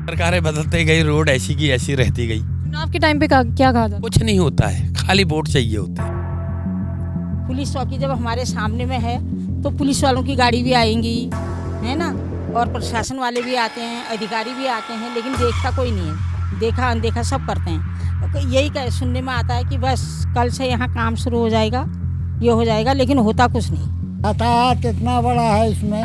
सरकारें बदलते गई, रोड ऐसी की ऐसी रहती गई। चुनाव के टाइम पे क्या कहा जाता कुछ नहीं होता है, खाली वोट चाहिए होता है। पुलिस चौकी जब हमारे सामने में है तो पुलिस वालों की गाड़ी भी आएंगी, है ना, और प्रशासन वाले भी आते हैं, अधिकारी भी आते हैं, लेकिन देखता कोई नहीं है, देखा अनदेखा सब करते हैं। तो यही सुनने में आता है कि बस कल से यहाँ काम शुरू हो जाएगा, ये हो जाएगा, लेकिन होता कुछ नहीं। यातायात इतना बड़ा है इसमें,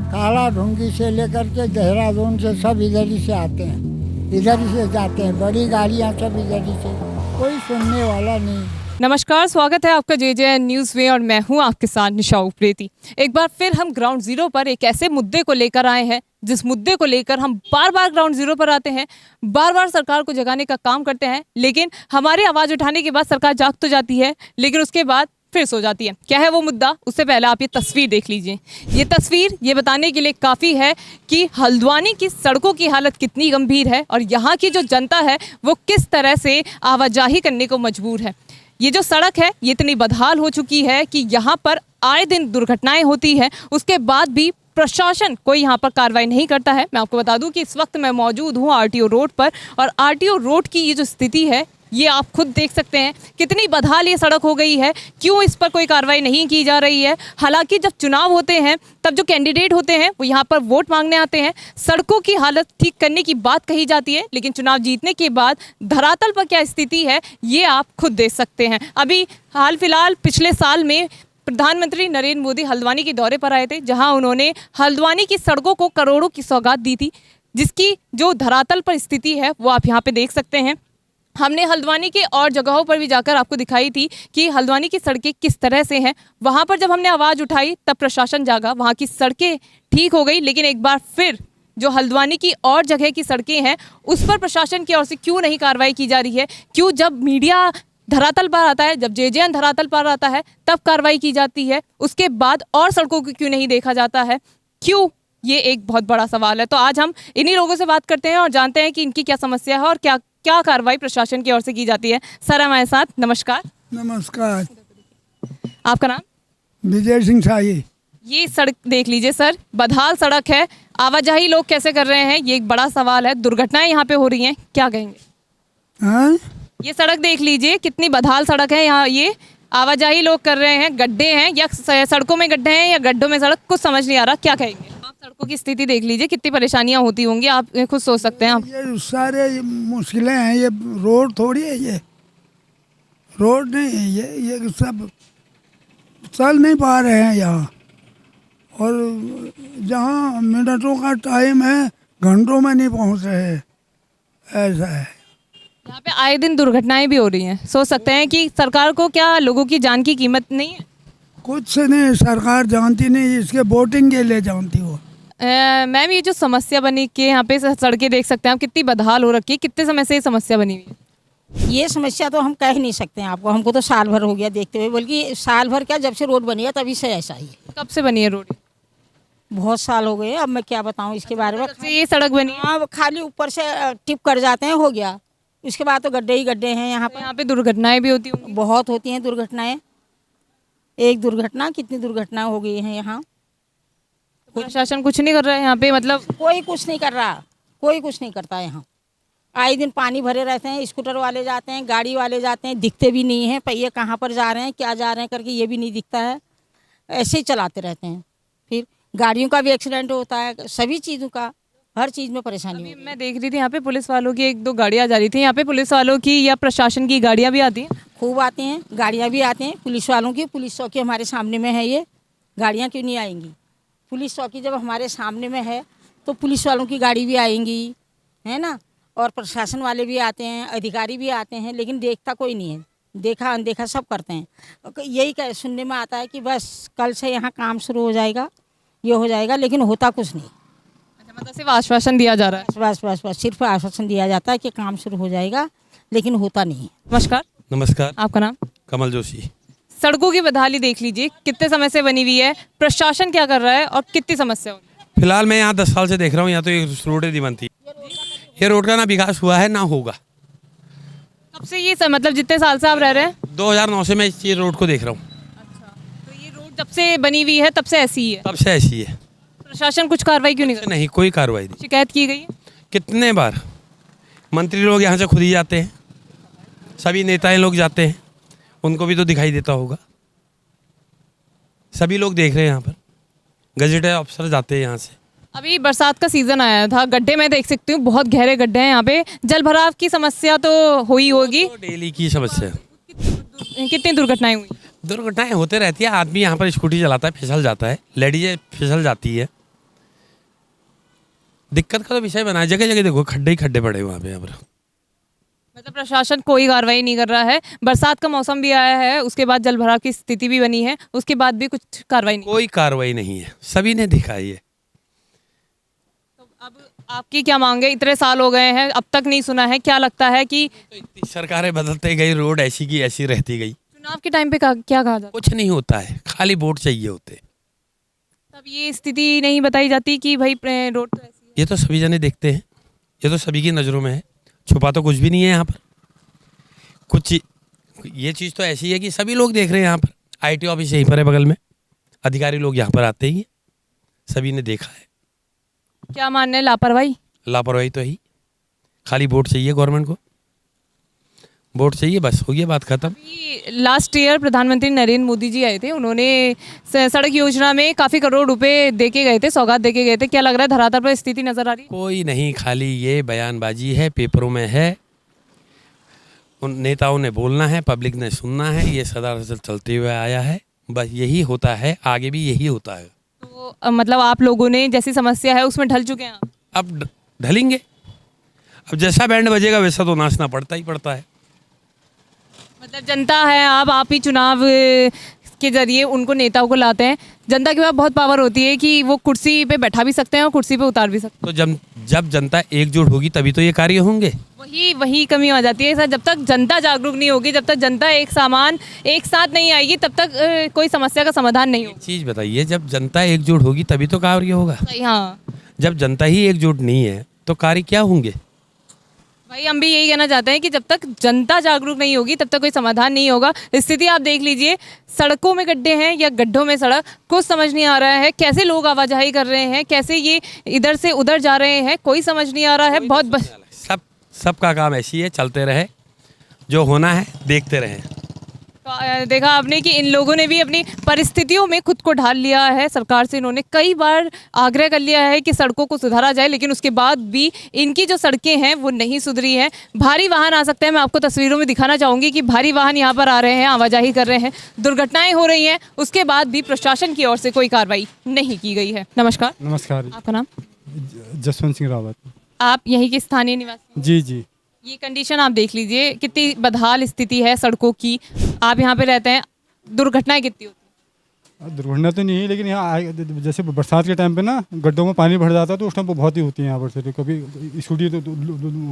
काला ढूंगी से लेकर के देहरादून से सब इधर ही से आते हैं, इधर ही से जाते हैं, बड़ी गाड़ियाँ सब इधर ही से, कोई सुनने वाला नहीं। नमस्कार, स्वागत है आपका JJN न्यूज़ में और मैं हूं आपके साथ निशा उप्रेती। एक बार फिर हम ग्राउंड जीरो पर एक ऐसे मुद्दे को लेकर आए हैं जिस मुद्दे को लेकर हम बार बार ग्राउंड जीरो पर आते हैं, बार बार सरकार को जगाने का काम करते हैं, लेकिन हमारी आवाज़ उठाने के बाद सरकार जाग तो जाती है, लेकिन उसके बाद फिर सो जाती है। क्या है वो मुद्दा? उससे पहले आप ये तस्वीर देख लीजिए। ये तस्वीर ये बताने के लिए काफ़ी है कि हल्द्वानी की सड़कों की हालत कितनी गंभीर है और यहाँ की जो जनता है वो किस तरह से आवाजाही करने को मजबूर है। ये जो सड़क है ये इतनी बदहाल हो चुकी है कि यहाँ पर आए दिन दुर्घटनाएं होती हैं, उसके बाद भी प्रशासन कोई यहाँ पर कार्रवाई नहीं करता है। मैं आपको बता दूं कि इस वक्त मैं मौजूद हूँ RTO रोड पर और RTO रोड की ये जो स्थिति है ये आप खुद देख सकते हैं कितनी बदहाल ये सड़क हो गई है। क्यों इस पर कोई कार्रवाई नहीं की जा रही है? हालांकि जब चुनाव होते हैं तब जो कैंडिडेट होते हैं वो यहाँ पर वोट मांगने आते हैं, सड़कों की हालत ठीक करने की बात कही जाती है, लेकिन चुनाव जीतने के बाद धरातल पर क्या स्थिति है ये आप खुद देख सकते हैं। अभी हाल फिलहाल पिछले साल में प्रधानमंत्री नरेंद्र मोदी हल्द्वानी के दौरे पर आए थे, जहाँ उन्होंने हल्द्वानी की सड़कों को करोड़ों की सौगात दी थी, जिसकी जो धरातल पर स्थिति है वो आप यहाँ पे देख सकते हैं। हमने हल्द्वानी के और जगहों पर भी जाकर आपको दिखाई थी कि हल्द्वानी की सड़कें किस तरह से हैं। वहाँ पर जब हमने आवाज़ उठाई तब प्रशासन जागा, वहाँ की सड़कें ठीक हो गई, लेकिन एक बार फिर जो हल्द्वानी की और जगह की सड़कें हैं उस पर प्रशासन की ओर से क्यों नहीं कार्रवाई की जा रही है? क्यों जब मीडिया धरातल पर आता है, जब JJN धरातल पर आता है तब कार्रवाई की जाती है, उसके बाद और सड़कों को क्यों नहीं देखा जाता है? क्यों? ये एक बहुत बड़ा सवाल है। तो आज हम इन्हीं लोगों से बात करते हैं और जानते हैं कि इनकी क्या समस्या है और क्या क्या कार्रवाई प्रशासन की ओर से की जाती है। सर हमारे साथ, नमस्कार। नमस्कार। आपका नाम? विजय सिंह शाही। ये सड़क देख लीजिए सर, बदहाल सड़क है, आवाजाही लोग कैसे कर रहे हैं ये एक बड़ा सवाल है। दुर्घटनाएं यहाँ पे हो रही हैं, क्या कहेंगे? हाँ, ये सड़क देख लीजिए कितनी बदहाल सड़क है। यहाँ ये आवाजाही लोग कर रहे हैं, गड्ढे हैं या सड़कों में गड्ढे हैं या गड्ढों में सड़क, कुछ समझ नहीं आ रहा, क्या कहेंगे? आप सड़कों की स्थिति देख लीजिए, कितनी परेशानियां होती होंगी, आप खुद सोच सकते हैं। आप ये सारे मुश्किलें हैं, ये रोड थोड़ी है, ये रोड नहीं है, ये सब चल नहीं पा रहे हैं यहाँ, और जहाँ मिनटों का टाइम है घंटों में नहीं पहुँच रहे हैं, ऐसा है। यहाँ पे आए दिन दुर्घटनाएं भी हो रही हैं, सोच सकते हैं कि सरकार को क्या लोगों की जान की कीमत नहीं है? कुछ नहीं, सरकार जानती नहीं, इसके वोटिंग के लिए जानती हो। मैम ये जो समस्या बनी कि यहाँ पे सड़कें देख सकते हैं आप कितनी बदहाल हो रखी है, कितने समय से ये समस्या बनी हुई है? ये समस्या तो हम कह ही नहीं सकते हैं आपको, हमको तो साल भर हो गया देखते हुए, बल्कि साल भर क्या, जब से रोड बनी है तभी से ऐसा ही है। कब से बनी है रोड? बहुत साल हो गए, अब मैं क्या बताऊँ इसके बारे में। कब से ये सड़क बनी है? हाँ, खाली ऊपर से टिप कर जाते हैं, हो गया, उसके बाद तो गड्ढे ही गड्ढे हैं यहाँ पर। यहाँ पे दुर्घटनाएं भी होती होंगी। बहुत होती हैं दुर्घटनाएं, एक दुर्घटना कितनी दुर्घटनाएं हो गई हैं यहाँ। प्रशासन कुछ नहीं कर रहा है यहाँ पे, मतलब कोई कुछ नहीं कर रहा, कोई कुछ नहीं करता यहाँ। आए दिन पानी भरे रहते हैं, स्कूटर वाले जाते हैं, गाड़ी वाले जाते हैं, दिखते भी नहीं हैं, पहिए कहाँ पर जा रहे हैं, क्या जा रहे हैं करके ये भी नहीं दिखता है, ऐसे ही चलाते रहते हैं। फिर गाड़ियों का भी एक्सीडेंट होता है, सभी चीज़ों का, हर चीज़ में परेशानी होती है। मैं देख रही थी यहाँ पे पुलिस वालों की 1-2 गाड़ियाँ जा रही थी। यहाँ पे पुलिस वालों की या प्रशासन की गाड़ियाँ भी आती हैं? खूब आती हैं, गाड़ियाँ भी आती हैं पुलिस वालों की। पुलिस चौकी हमारे सामने में है, ये गाड़ियाँ क्यों नहीं आएंगी? पुलिस चौकी जब हमारे सामने में है तो पुलिस वालों की गाड़ी भी आएंगी, है ना, और प्रशासन वाले भी आते हैं, अधिकारी भी आते हैं, लेकिन देखता कोई नहीं है, देखा अनदेखा सब करते हैं। यही सुनने में आता है कि बस कल से यहाँ काम शुरू हो जाएगा, ये हो जाएगा, लेकिन होता कुछ नहीं। अच्छा, मतलब सिर्फ आश्वासन दिया जा रहा है? बस बस बस सिर्फ आश्वासन दिया जाता है कि काम शुरू हो जाएगा, लेकिन होता नहीं है। नमस्कार। नमस्कार। आपका नाम? कमल जोशी। सड़कों की बदहाली देख लीजिए, कितने समय से बनी हुई है, प्रशासन क्या कर रहा है और कितनी समस्या हो रही है? फिलहाल मैं यहाँ 10 साल से देख रहा हूँ, यहाँ तो ये रोड नहीं बनती, ये रोड का ना विकास हुआ है ना होगा। कब से ये मतलब जितने साल से आप रह रहे हैं? 2009 से मैं इस रोड को देख रहा हूँ। अच्छा, तो ये रोड जब से बनी हुई है तब से ऐसी ही है? तब से ऐसी है। प्रशासन कुछ कार्रवाई क्यों नहीं कर रहा? नहीं, कोई कार्रवाई नहीं। शिकायत की गई है? कितने बार मंत्री लोग यहाँ से खुद ही जाते हैं, सभी नेताएं लोग जाते हैं, उनको भी तो दिखाई देता होगा। सभी लोग देख रहे हैं यहाँ पर, गजेटेड अफसर जाते हैं यहाँ से। अभी बरसात का सीजन आया था, गड्ढे में देख सकती हूँ, बहुत गहरे गड्ढे हैं यहाँ पे। जल भराव की समस्या तो हुई होगी। तो डेली की समस्या है। कितनी दुर्घटनाएं हुई? दुर्घटनाएं होते रहती है, आदमी यहाँ पर स्कूटी चलाता है, फिसल जाता है, लेडीजें फिसल जाती है। दिक्कत का तो विषय बना है, जगह जगह देखो खड्डे ही खड्डे पड़े वहाँ पे। यहाँ पर मतलब प्रशासन कोई कार्रवाई नहीं कर रहा है। बरसात का मौसम भी आया है, उसके बाद जल भराव की स्थिति भी बनी है, उसके बाद भी कुछ कार्रवाई नहीं। कोई कार्रवाई नहीं है, सभी ने देखा है ये। तो अब आपकी क्या मांग है? इतने साल हो गए हैं, अब तक नहीं सुना है। क्या लगता है कि तो इतनी सरकारें बदलते गई, रोड ऐसी की ऐसी रहती गई, चुनाव के टाइम पे क्या कहा जाता? कुछ नहीं होता है, खाली वोट चाहिए होते। तब ये स्थिति नहीं बताई जाती कि भाई रोड तो ऐसी है। ये तो सभी जने देखते हैं, ये तो सभी की नज़रों में है, छुपा तो कुछ भी नहीं है यहाँ पर। ये चीज़ तो ऐसी है कि सभी लोग देख रहे हैं यहाँ पर। आईटी ऑफिस यहीं पर है बगल में, अधिकारी लोग यहाँ पर आते ही हैं, सभी ने देखा है। क्या मानना है? लापरवाही तो ही, खाली वोट चाहिए गवर्नमेंट को, वोट चाहिए, बस हो गई बात खत्म। लास्ट ईयर प्रधानमंत्री नरेंद्र मोदी जी आए थे, उन्होंने सड़क योजना में काफ़ी करोड़ रुपए दे के गए थे, सौगात दे के गए थे। क्या लग रहा है धरातल पर स्थिति नजर आ रही है? कोई नहीं, खाली ये बयानबाजी है, पेपरों में है, उन नेताओं ने बोलना है, पब्लिक ने सुनना है, ये सदा से चलते हुए आया है। बस यही होता है, आगे भी यही होता है। तो मतलब आप लोगों ने जैसी समस्या है उसमें ढल चुके हैं आप? अब ढलेंगे, अब जैसा बैंड बजेगा वैसा तो नाचना पड़ता ही पड़ता है। मतलब जनता है, आप ही चुनाव के जरिए उनको नेताओं को लाते हैं। जनता के पास बहुत पावर होती है कि वो कुर्सी पे बैठा भी सकते हैं और कुर्सी पे उतार भी सकते हैं। तो जब जनता एकजुट होगी तभी तो ये कार्य होंगे। वही कमी आ जाती है सर। जब तक जनता जागरूक नहीं होगी, जब तक जनता एक साथ नहीं आएगी, तब तक कोई समस्या का समाधान नहीं होगा। चीज़ बताइए, जब जनता एकजुट होगी तभी तो कार्य होगा। हाँ, जब जनता ही एकजुट नहीं है तो कार्य क्या होंगे? भाई हम भी यही कहना चाहते हैं कि जब तक जनता जागरूक नहीं होगी तब तक कोई समाधान नहीं होगा। स्थिति आप देख लीजिए, सड़कों में गड्ढे हैं या गड्ढों में सड़क, कुछ समझ नहीं आ रहा है। कैसे लोग आवाजाही कर रहे हैं, कैसे ये इधर से उधर जा रहे हैं, कोई समझ नहीं आ रहा है। बहुत सबका काम ऐसी है, चलते रहे, जो होना है देखते रहे। तो देखा आपने कि इन लोगों ने भी अपनी परिस्थितियों में खुद को ढाल लिया है। सरकार से इन्होंने कई बार आग्रह कर लिया है कि सड़कों को सुधारा जाए, लेकिन उसके बाद भी इनकी जो सड़कें हैं वो नहीं सुधरी हैं। भारी वाहन आ सकते हैं, मैं आपको तस्वीरों में दिखाना चाहूँगी कि भारी वाहन यहाँ पर आ रहे हैं, आवाजाही कर रहे हैं, दुर्घटनाएं हो रही हैं, उसके बाद भी प्रशासन की ओर से कोई कार्रवाई नहीं की गई है। नमस्कार। नमस्कार। आपका नाम? जसवंत सिंह रावत। आप यहीं के स्थानीय निवासी? जी जी। ये कंडीशन आप देख लीजिए, कितनी बदहाल स्थिति है सड़कों की। आप यहाँ पे रहते हैं, दुर्घटनाएं कितनी होती हैं? दुर्घटना तो नहीं है, लेकिन यहाँ जैसे बरसात के टाइम पे ना गड्ढों में पानी भर जाता है तो उस टाइम पर बहुत ही होती है यहाँ पर से। कभी स्कूटी तो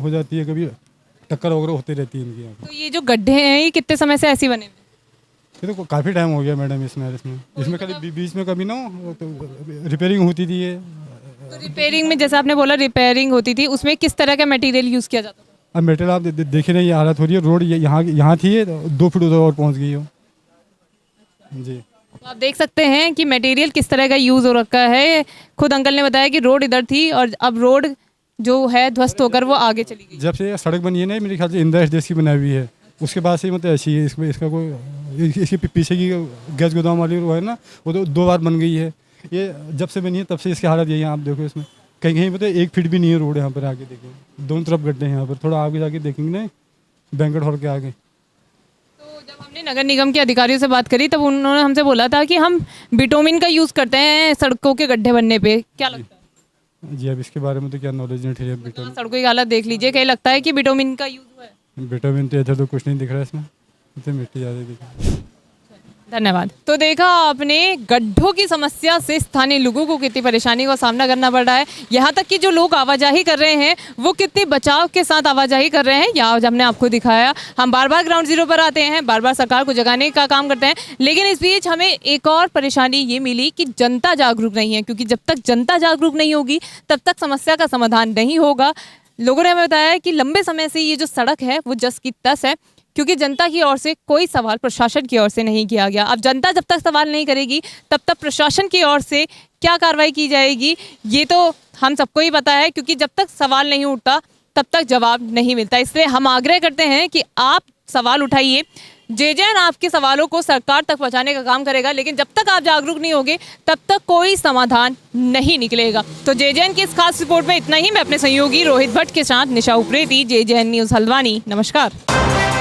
हो जाती है, कभी टक्कर वगैरह होती रहती है इनकी यहाँ पर। तो ये जो गड्ढे हैं ये कितने समय से ऐसे बने हुए हैं? ये तो काफ़ी टाइम हो गया मैडम इसमें कभी बीच में कभी ना रिपेयरिंग होती थी। ये तो रिपेयरिंग में, जैसे आपने बोला रिपेयरिंग होती थी, उसमें किस तरह का मटेरियल यूज़ किया जाता था? अब मेटल आप देखे नहीं, ये हालत हो रही है। रोड यहाँ थी, 2 फुट उधर और पहुँच गई हो जी। तो आप देख सकते हैं कि मटेरियल किस तरह का यूज़ हो रखा है। खुद अंकल ने बताया कि रोड इधर थी और अब रोड जो है ध्वस्त होकर वो आगे चली गई। जब से सड़क बनी है ना, मेरे ख्याल से इंदिरा देश की बनाई हुई है, उसके बाद से मतलब ऐसी है। इसका कोई इसके पीछे की गैस गोदाम वाली वो है ना, वो तो 2 बार बन गई है। ये जब से बनी है तब से इसकी हालत यही है। आप देखो इसमें कहीं कहीं मतलब 1 फीट भी नहीं है रोड। यहाँ पर आगे देखिए, दोनों तरफ गड्ढे हैं यहाँ पर। थोड़ा आगे जाके देखेंगे ना, बैंक्वेट हॉल के आगे। तो जब हमने नगर निगम के अधिकारियों से बात करी तब उन्होंने हमसे बोला था कि हम बिटोमिन का यूज़ करते हैं सड़कों के गड्ढे बनने पे। क्या लगता है जी? अब इसके बारे में तो क्या नॉलेज नहीं है। मतलब सड़कों की हालत देख लीजिए, कहीं लगता है कि बिटोमिन का यूज़ हुआ है? विटामिन तो इधर तो कुछ नहीं दिख रहा है इसमें, इतनी मिट्टी ज़्यादा दिख रही है। धन्यवाद। तो देखा आपने, गड्ढों की समस्या से स्थानीय लोगों को कितनी परेशानी का सामना करना पड़ रहा है। यहाँ तक कि जो लोग आवाजाही कर रहे हैं वो कितने बचाव के साथ आवाजाही कर रहे हैं, यहाँ हमने आपको दिखाया। हम बार बार ग्राउंड जीरो पर आते हैं, बार बार सरकार को जगाने का काम करते हैं, लेकिन इस बीच हमें एक और परेशानी ये मिली कि जनता जागरूक नहीं है, क्योंकि जब तक जनता जागरूक नहीं होगी तब तक समस्या का समाधान नहीं होगा। लोगों ने हमें बताया कि लंबे समय से ये जो सड़क है वो जस की तस है। क्योंकि जनता की ओर से कोई सवाल प्रशासन की ओर से नहीं किया गया। अब जनता जब तक सवाल नहीं करेगी तब तक प्रशासन की ओर से क्या कार्रवाई की जाएगी ये तो हम सबको ही पता है, क्योंकि जब तक सवाल नहीं उठता तब तक जवाब नहीं मिलता। इसलिए हम आग्रह करते हैं कि आप सवाल उठाइए। जेजेएन आपके सवालों को सरकार तक पहुंचाने का काम करेगा, लेकिन जब तक आप जागरूक नहीं होगे तब तक कोई समाधान नहीं निकलेगा। तो जेजेएन की इस खास रिपोर्ट में इतना ही। मैं अपने सहयोगी रोहित भट्ट के साथ निशा उप्रेती, जेजेएन न्यूज़ हल्द्वानी। नमस्कार।